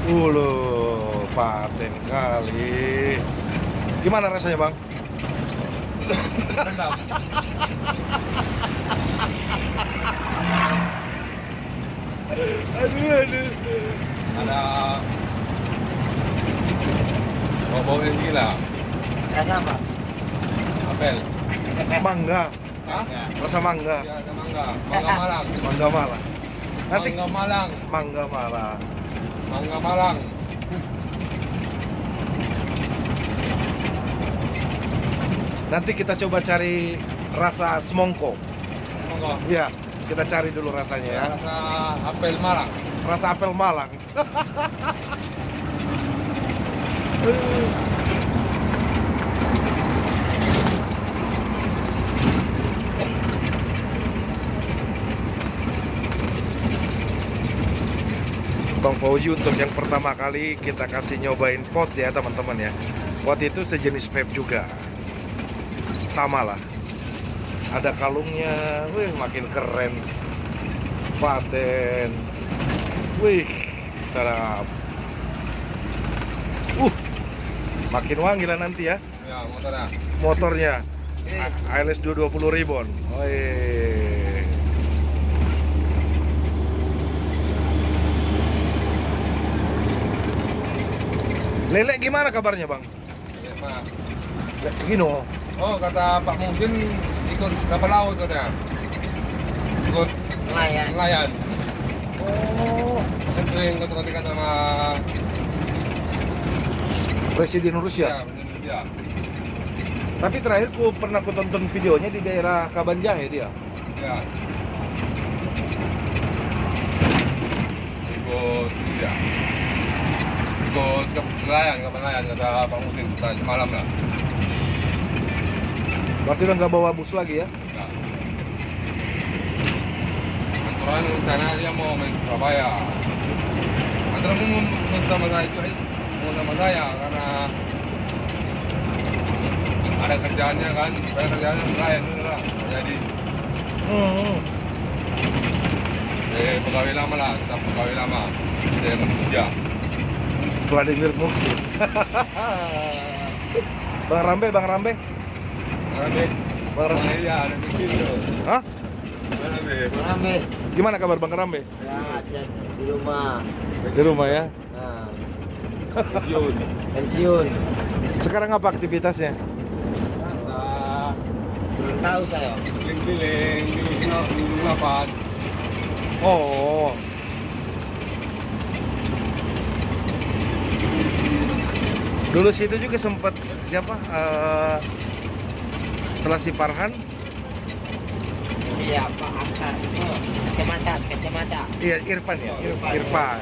Ulu, paten kali. Gimana rasanya, Bang? Mantap. Aduh. Ada bau yang gila. Rasa apa? Apel. Mangga, Hah? rasa mangga. Ya, ada mangga. Mangga Malang. Mangga malah. Nanti Mangga Malang. mangga malah. Mangga Malang. Nanti kita coba cari rasa semongko. Mangga. Ya, kita cari dulu rasanya ya. Rasa apel Malang. Rasa apel Malang. Bang Fauji untuk yang pertama kali kita kasih nyobain pot ya teman-teman ya. Pot itu sejenis vape juga. Sama lah. Ada kalungnya, wih makin keren. Paten. Wih, sedap. Makin wangi lah nanti ya Ya, motornya. motornya. ALS 220 Ribbon. Wih. Lele gimana kabarnya, Bang? Ya, Pak. Gino. Oh, kata Pak Muhsin ikut kapal laut katanya. Ikut Nelayan. nelayan. Oh, Kan sering kontak-kontakan sama Presiden Rusia. ya, Indonesia. Tapi terakhir pernah tonton videonya di daerah Kabanjahe dia. Ya. Ikut ya. Ikut nelayan, kapal nelayan kata Pak Muhsin tadi malam lah. Berarti udah nggak bawa bus lagi ya? Ya. Antara rencana dia mau main Surabaya. Antara mau sama saya juga, mau sama saya karena ada kerjaannya kan, supaya kerjaannya nelayan dulu lah. Jadi pegawai lama lah, tetap pegawai lama. Saya manusia. Vladimir Putin. Bang Rambe, Bang Rambe. Rambe, Bang Rambe. iya ada begitu. Hah? Rambe. Rambe. Gimana kabar Bang Rambe? Ya, di rumah. Di rumah ya. Nah, Pensiun. pensiun. Sekarang apa aktivitasnya? Biasa. Belum tahu saya. Keliling-keliling di lapan. Oh. Dulu situ juga sempat siapa? Setelah si Farhan, Siapa akar? Oh, kacamata. iya Irfan ya, Irfan. Irfan.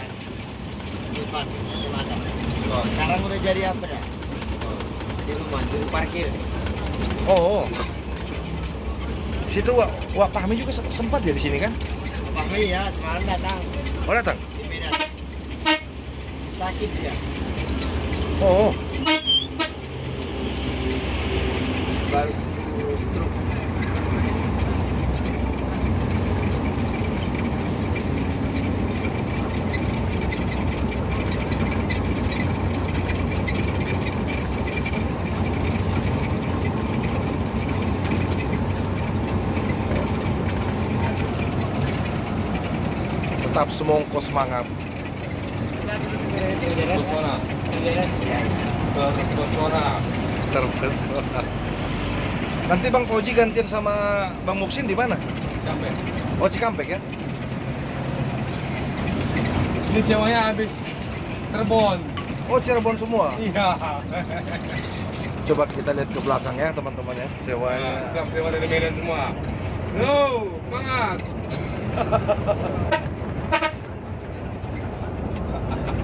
Depan kacamata. Terus. Sekarang udah jadi apa dah? Di rumah, juru parkir. Oh. Situ Wak Fahmi juga sempat ya di sini kan? Fahmi ya, semalam datang Oh datang. di Medan. Sakit dia. Oh. Baru stroke. Tetap semongko semangat. Pesona. Pesona. Terpesona. Nanti Bang Fauji gantian sama Bang Muksin di mana? Sampai. Oh Cikampek ya? Ini sewanya habis Cirebon. Oh Cirebon semua. Iya. Coba kita lihat ke belakang ya teman-teman ya. Sewanya. Siap sewa dari Medan semua. Yo, semangat.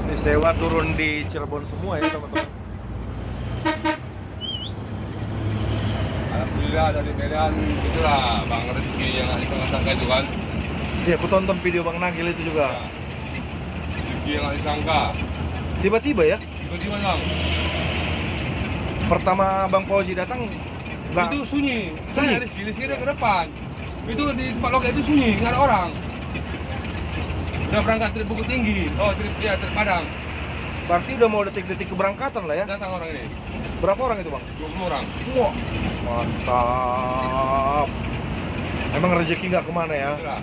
Ini sewa turun di Cirebon semua ya teman-teman. Alhamdulillah dari Medan itulah Bang Rezeki yang nggak sangka itu kan. Iya, aku tonton video Bang Nagil itu juga. Rezeki yang nggak disangka. Tiba-tiba ya, Tiba-tiba Bang. pertama Bang Fauji datang nggak. Itu sunyi. Sunyi? Saya Rizky ke depan. Itu di tempat loket itu sunyi, nggak ada orang. Udah berangkat trip Bukit Tinggi. Oh, trip Padang. Berarti udah mau detik-detik keberangkatan lah ya. Datang orang ini. Berapa orang itu bang? 20 orang. Wah, mantap. Emang rezeki nggak kemana ya? Itulah.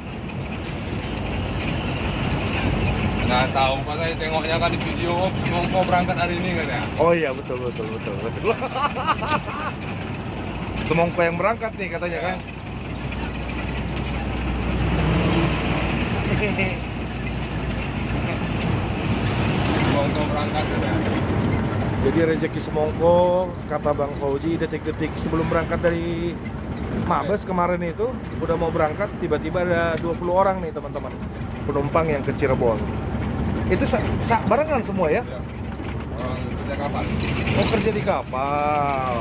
Nah tahu pas saya tengoknya kan di video, mau berangkat hari ini kan ya. Oh iya betul. Semongko yang berangkat nih katanya Ya. kan. Mau berangkat kan ya. Jadi rezeki semongko kata Bang Fauji detik-detik sebelum berangkat dari Mabes kemarin itu udah mau berangkat tiba-tiba ada 20 orang nih teman-teman penumpang yang ke Cirebon. Itu barengan semua ya? Ya. Orang kerja kapal. Oh kerja di kapal.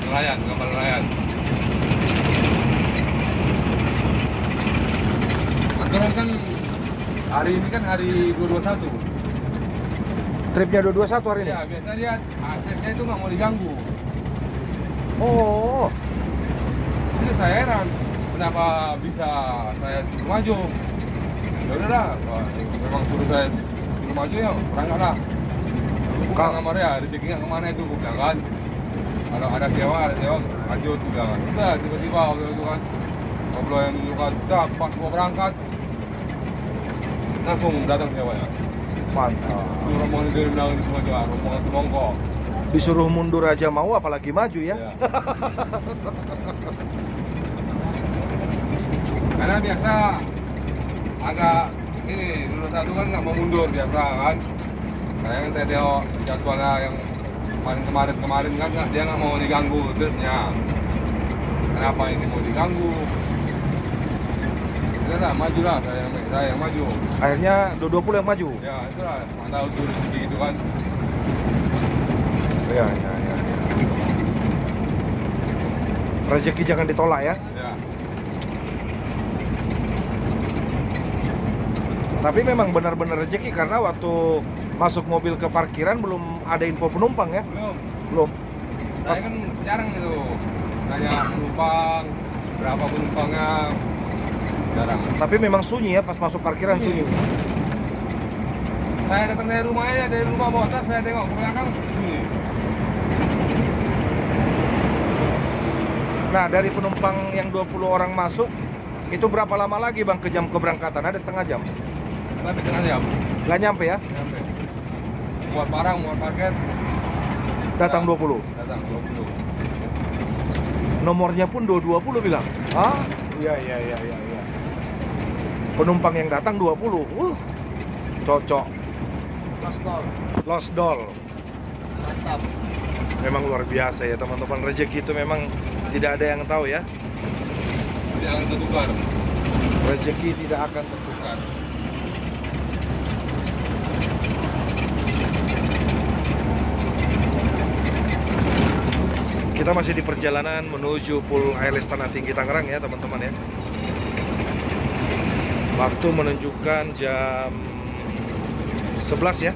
Nelayan, kapal nelayan. Aturan kan hari ini kan hari 221. Tripnya 221 hari ini? Ya biasa dia asetnya itu nggak mau diganggu. Oh, Ini saya heran kenapa bisa saya suruh maju. Ya udahlah, memang suruh saya suruh maju ya berangkatlah. Bukan nomor ya, rezekinya kemana itu bukan kan? Kalau ada sewa lanjut juga kan. Udah tiba-tiba waktu itu kan ngobrol yang dulu kan, udah pas mau berangkat langsung datang sewanya. mantap. Itu rombongan dari bilang itu aja, rombongan semongko. Disuruh mundur aja mau apalagi maju ya? Ya. Karena biasa agak ini dulu satu kan nggak mau mundur biasa kan. Karena yang saya tengok jadwalnya yang kemarin kan dia nggak mau diganggu tripnya. Kenapa ini mau diganggu? Udah maju lah saya yang maju. Akhirnya 20 yang maju? Ya itulah mana tahu tuh rezeki gitu kan. Ya. Rezeki jangan ditolak ya. Ya. Tapi memang benar-benar rezeki karena waktu masuk mobil ke parkiran belum ada info penumpang ya? Belum. Belum. Saya kan jarang itu nanya penumpang berapa penumpangnya. Jarang. Tapi memang sunyi ya pas masuk parkiran sunyi. Saya datang dari rumah aja, dari rumah bawa tas saya tengok ke belakang sunyi. Nah dari penumpang yang 20 orang masuk itu berapa lama lagi bang ke jam keberangkatan? Ada setengah jam? Tapi tengah jam. Nggak nyampe ya? Nyampe. Muat barang, muat paket. Datang Ya, 20. Datang 20. Nomornya pun 220 bilang. Ah? Iya. Penumpang yang datang 20. Cocok. Lost doll. Mantap. Memang luar biasa ya teman-teman. Rezeki itu memang tidak ada yang tahu ya. Tidak akan tertukar. Rezeki tidak akan tertukar. Kita masih di perjalanan menuju Pool Airlines Tanah Tinggi Tangerang ya teman-teman ya. Waktu menunjukkan jam 11 ya.